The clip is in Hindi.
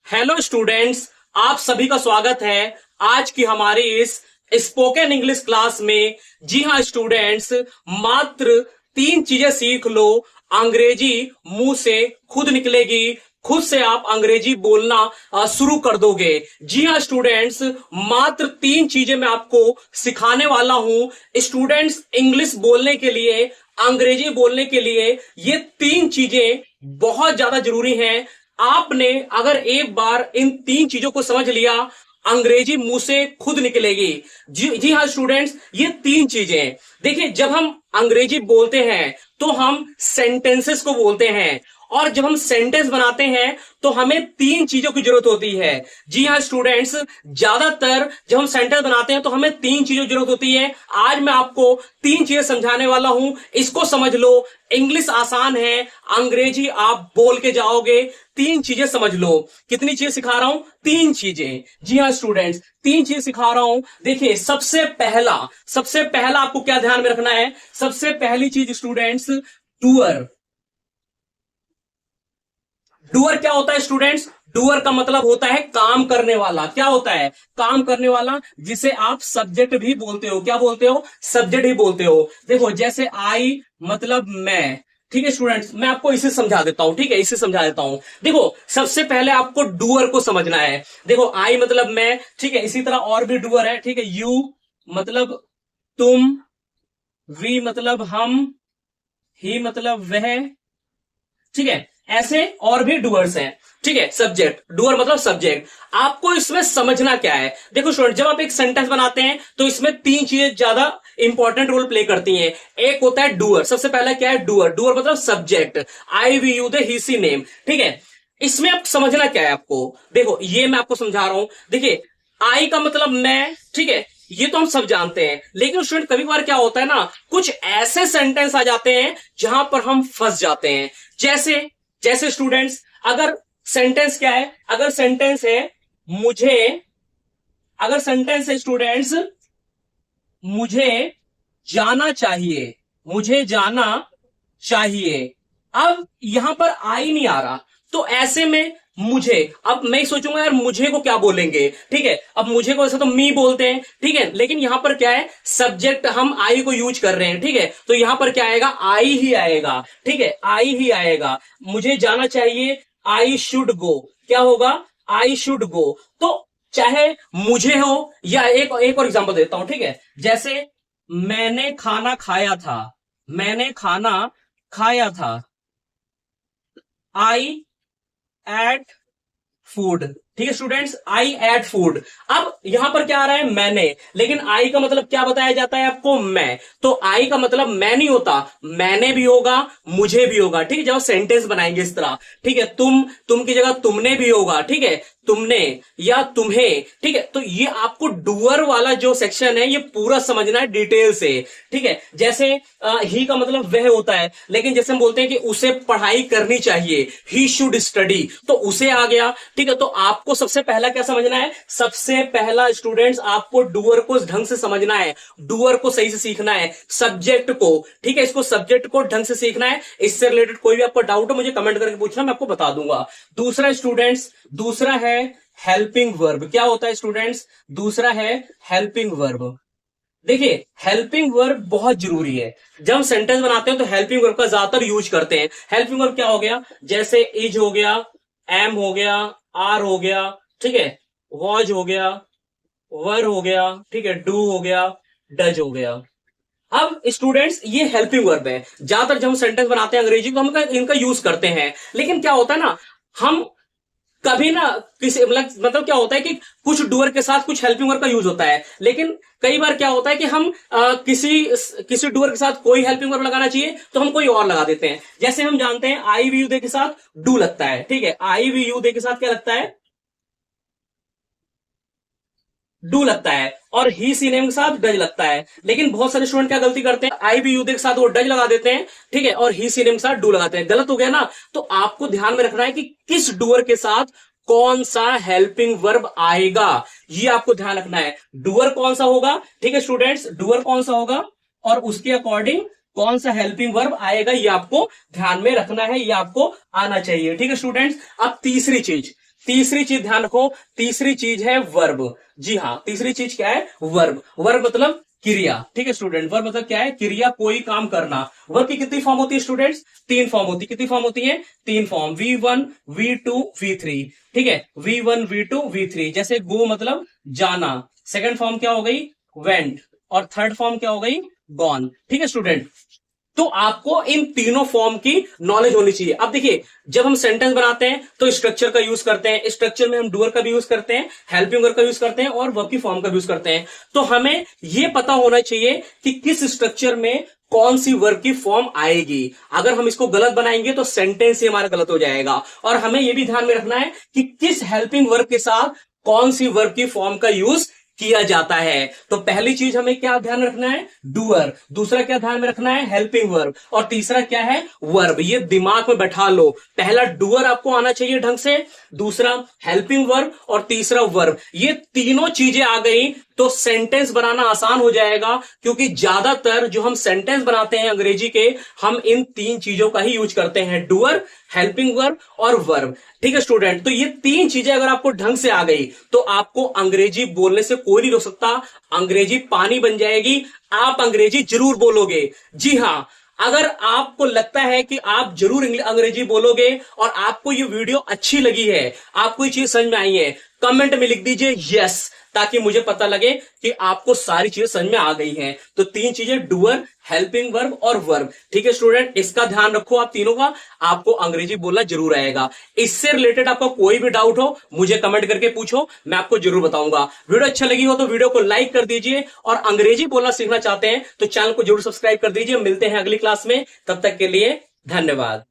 हेलो स्टूडेंट्स, आप सभी का स्वागत है आज की हमारी इस स्पोकन इंग्लिश क्लास में। जी हाँ स्टूडेंट्स, मात्र 3 चीजें सीख लो, अंग्रेजी मुंह से खुद निकलेगी, खुद से आप अंग्रेजी बोलना शुरू कर दोगे। जी हाँ स्टूडेंट्स, मात्र 3 चीजें मैं आपको सिखाने वाला हूं स्टूडेंट्स इंग्लिश बोलने के लिए, अंग्रेजी बोलने के लिए। ये 3 चीजें बहुत ज्यादा जरूरी हैं। आपने अगर एक बार इन 3 चीजों को समझ लिया, अंग्रेजी मुंह से खुद निकलेगी। जी हाँ स्टूडेंट्स, ये 3 चीजें देखिए, जब हम अंग्रेजी बोलते हैं तो हम सेंटेंसेस को बोलते हैं, और जब हम सेंटेंस बनाते हैं तो हमें 3 चीजों की जरूरत होती है। जी हाँ स्टूडेंट्स, ज्यादातर जब हम सेंटेंस बनाते हैं तो हमें 3 चीजों की जरूरत होती है। आज मैं आपको 3 चीजें समझाने वाला हूं, इसको समझ लो। इंग्लिश आसान है, अंग्रेजी आप बोल के जाओगे। 3 चीजें समझ लो। कितनी चीजें सिखा रहा हूं? 3 चीजें। जी हाँ स्टूडेंट्स, 3 चीजें सिखा रहा हूं। देखिए, सबसे पहला आपको क्या ध्यान में रखना है? सबसे पहली चीज स्टूडेंट्स, डूअर। डूअर क्या होता है स्टूडेंट्स? डूअर का मतलब होता है काम करने वाला। क्या होता है? काम करने वाला, जिसे आप सब्जेक्ट भी बोलते हो। क्या बोलते हो? सब्जेक्ट ही बोलते हो। देखो, जैसे आई मतलब मैं। ठीक है स्टूडेंट्स, मैं आपको इसे समझा देता हूं। ठीक है, इसे समझा देता हूं। देखो, सबसे पहले आपको डूअर को समझना है। देखो, आई मतलब मैं, ठीक है, इसी तरह और भी डूअर है। ठीक है, यू मतलब तुम, वी मतलब हम, ही मतलब वह। ठीक है, ऐसे और भी डूअर्स हैं। ठीक है, सब्जेक्ट, डूअर मतलब सब्जेक्ट। आपको इसमें समझना क्या है? देखो स्टूडेंट, जब आप एक सेंटेंस बनाते हैं तो इसमें 3 चीजें ज्यादा इंपॉर्टेंट रोल प्ले करती हैं। एक होता है डूअर। सबसे पहला क्या है? डूअर। डूअर मतलब subject, I we you they he she name. ठीक है, इसमें आप समझना क्या है आपको? देखो, ये मैं आपको समझा रहा हूं। देखिए, आई का मतलब मैं, ठीक है, ये तो हम सब जानते हैं। लेकिन स्टूडेंट, कभी कभार क्या होता है ना, कुछ ऐसे सेंटेंस आ जाते हैं जहां पर हम फंस जाते हैं। जैसे जैसे स्टूडेंट्स, अगर सेंटेंस क्या है? अगर सेंटेंस है मुझे, अगर सेंटेंस है स्टूडेंट्स मुझे जाना चाहिए, मुझे जाना चाहिए। अब यहां पर आई नहीं आ रहा, तो ऐसे में मुझे, अब मैं सोचूंगा यार मुझे को क्या बोलेंगे। ठीक है, अब मुझे को ऐसा तो मी बोलते हैं। ठीक है, लेकिन यहां पर क्या है? सब्जेक्ट हम आई को यूज कर रहे हैं। ठीक है, तो यहां पर क्या आएगा? आई ही आएगा। ठीक है, आई ही आएगा। मुझे जाना चाहिए, आई शुड गो। क्या होगा? I should go. तो चाहे मुझे हो, या एक एक और एग्जांपल देता हूं। ठीक है, जैसे मैंने खाना खाया था, मैंने खाना खाया था, आई एट फूड। ठीक है स्टूडेंट्स, आई एट फूड। अब यहां पर क्या आ रहा है? मैंने। लेकिन आई का मतलब क्या बताया जाता है आपको? मैं। तो आई का मतलब मैं नहीं होता, मैंने भी होगा, मुझे भी होगा। ठीक है, जब सेंटेंस बनाएंगे इस तरह। ठीक है, तुम की जगह तुमने भी होगा। ठीक है, तुमने या तुम्हें। ठीक है, तो ये आपको डूअर वाला जो सेक्शन है ये पूरा समझना है डिटेल से। ठीक है, जैसे ही का मतलब वह होता है, लेकिन जैसे हम बोलते हैं कि उसे पढ़ाई करनी चाहिए, ही शुड स्टडी, तो उसे आ गया। ठीक है, तो आपको सबसे पहला क्या समझना है? सबसे पहला स्टूडेंट्स, आपको डूअर को ढंग से समझना है, डूअर को सही से सीखना है, सब्जेक्ट को। ठीक है, इसको सब्जेक्ट को ढंग से सीखना है। इससे रिलेटेड कोई भी आपको डाउट हो मुझे कमेंट करके पूछना, मैं आपको बता दूंगा। दूसरा स्टूडेंट्स, दूसरा है हेल्पिंग वर्ब। क्या होता है स्टूडेंट्स? दूसरा है हेल्पिंग वर्ब। देखिए, हेल्पिंग वर्ब बहुत जरूरी है। जब हम सेंटेंस बनाते हैं तो हेल्पिंग वर्ब का ज्यादातर यूज करते हैं। हेल्पिंग वर्ब क्या हो गया? जैसे इज हो गया, एम हो गया, आर हो गया, ठीक है, वॉज हो गया, वर हो गया, ठीक है, डू हो गया, डज हो गया। अब स्टूडेंट्स, ये हेल्पिंग वर्ब है। ज्यादातर जब हम सेंटेंस बनाते हैं अंग्रेजी को, हम इनका यूज करते हैं। लेकिन क्या होता है ना, हम कभी ना किसी मतलब क्या होता है कि कुछ डूअर के साथ कुछ हेल्पिंग वर्ब का यूज होता है। लेकिन कई बार क्या होता है कि हम किसी डूअर के साथ कोई हेल्पिंग वर्ब लगाना चाहिए तो हम कोई और लगा देते हैं। जैसे हम जानते हैं आई वी यू दे के साथ डू लगता है। ठीक है, आई वी यू दे के साथ क्या लगता है? डू लगता है। और ही सी नेम के साथ डज लगता है। लेकिन बहुत सारे स्टूडेंट क्या गलती करते हैं? आई बी यू के साथ वो डज लगा देते हैं, ठीक है, और ही सी नेम के साथ डू लगाते हैं। गलत हो गया ना। तो आपको ध्यान में रखना है कि किस डूअर के साथ कौन सा हेल्पिंग वर्ब आएगा, ये आपको ध्यान रखना है। डूअर कौन सा होगा? ठीक है स्टूडेंट्स, डूअर कौन सा होगा और उसके अकॉर्डिंग कौन सा हेल्पिंग वर्ब आएगा, ये आपको ध्यान में रखना है, ये आपको आना चाहिए। ठीक है स्टूडेंट्स, अब तीसरी चीज, तीसरी चीज ध्यान रखो, तीसरी चीज है वर्ब। जी हाँ, तीसरी चीज क्या है? वर्ब। वर्ब मतलब क्रिया। ठीक है स्टूडेंट, वर्ब मतलब क्या है? क्रिया, कोई काम करना। वर्ब की कितनी फॉर्म होती है स्टूडेंट्स? 3 फॉर्म होती है। कितनी फॉर्म होती है? 3 फॉर्म, V1, V2, V3। ठीक है, V1, V2, V3। जैसे गो मतलब जाना, सेकंड फॉर्म क्या हो गई? वेंट, और थर्ड फॉर्म क्या हो गई? गॉन। ठीक है स्टूडेंट, तो आपको इन तीनों फॉर्म की नॉलेज होनी चाहिए। अब देखिए, जब हम सेंटेंस बनाते हैं तो स्ट्रक्चर का यूज करते हैं, स्ट्रक्चर में हम डूअर का भी यूज करते हैं, हेल्पिंग वर्ब का यूज करते हैं, और वर्ब की फॉर्म का भी यूज करते हैं। तो हमें यह पता होना चाहिए कि किस स्ट्रक्चर में कौन सी वर्ब की फॉर्म आएगी। अगर हम इसको गलत बनाएंगे तो सेंटेंस ही हमारा गलत हो जाएगा। और हमें यह भी ध्यान में रखना है कि किस हेल्पिंग वर्ब के साथ कौन सी वर्ब की फॉर्म का यूज किया जाता है। तो पहली चीज हमें क्या ध्यान रखना है? डूअर। दूसरा क्या ध्यान में रखना है? Helping verb. और तीसरा क्या है? वर्ब। ये दिमाग में बैठा लो, पहला डूअर आपको आना चाहिए ढंग से, दूसरा हेल्पिंग वर्ब, और तीसरा वर्ब। ये तीनों चीजें आ गई तो सेंटेंस बनाना आसान हो जाएगा, क्योंकि ज्यादातर जो हम सेंटेंस बनाते हैं अंग्रेजी के, हम इन 3 चीजों का ही यूज करते हैं, डूअर, हेल्पिंग वर्ब और वर्ब। ठीक है स्टूडेंट, तो ये 3 चीजें अगर आपको ढंग से आ गई तो आपको अंग्रेजी बोलने से कोई नहीं रोक सकता। अंग्रेजी पानी बन जाएगी, आप अंग्रेजी जरूर बोलोगे। जी हां, अगर आपको लगता है कि आप जरूर अंग्रेजी बोलोगे और आपको ये वीडियो अच्छी लगी है, आपको ये चीज समझ में आई है, कमेंट में लिख दीजिए यस, ताकि मुझे पता लगे कि आपको सारी चीजें समझ में आ गई हैं। तो 3 चीजें, डूअर, हेल्पिंग वर्ब और वर्ब। ठीक है स्टूडेंट, इसका ध्यान रखो आप तीनों का, आपको अंग्रेजी बोलना जरूर आएगा। इससे रिलेटेड आपका कोई भी डाउट हो मुझे कमेंट करके पूछो, मैं आपको जरूर बताऊंगा। वीडियो अच्छा लगी हो तो वीडियो को लाइक कर दीजिए, और अंग्रेजी बोलना सीखना चाहते हैं तो चैनल को जरूर सब्सक्राइब कर दीजिए। मिलते हैं अगली क्लास में, तब तक के लिए धन्यवाद।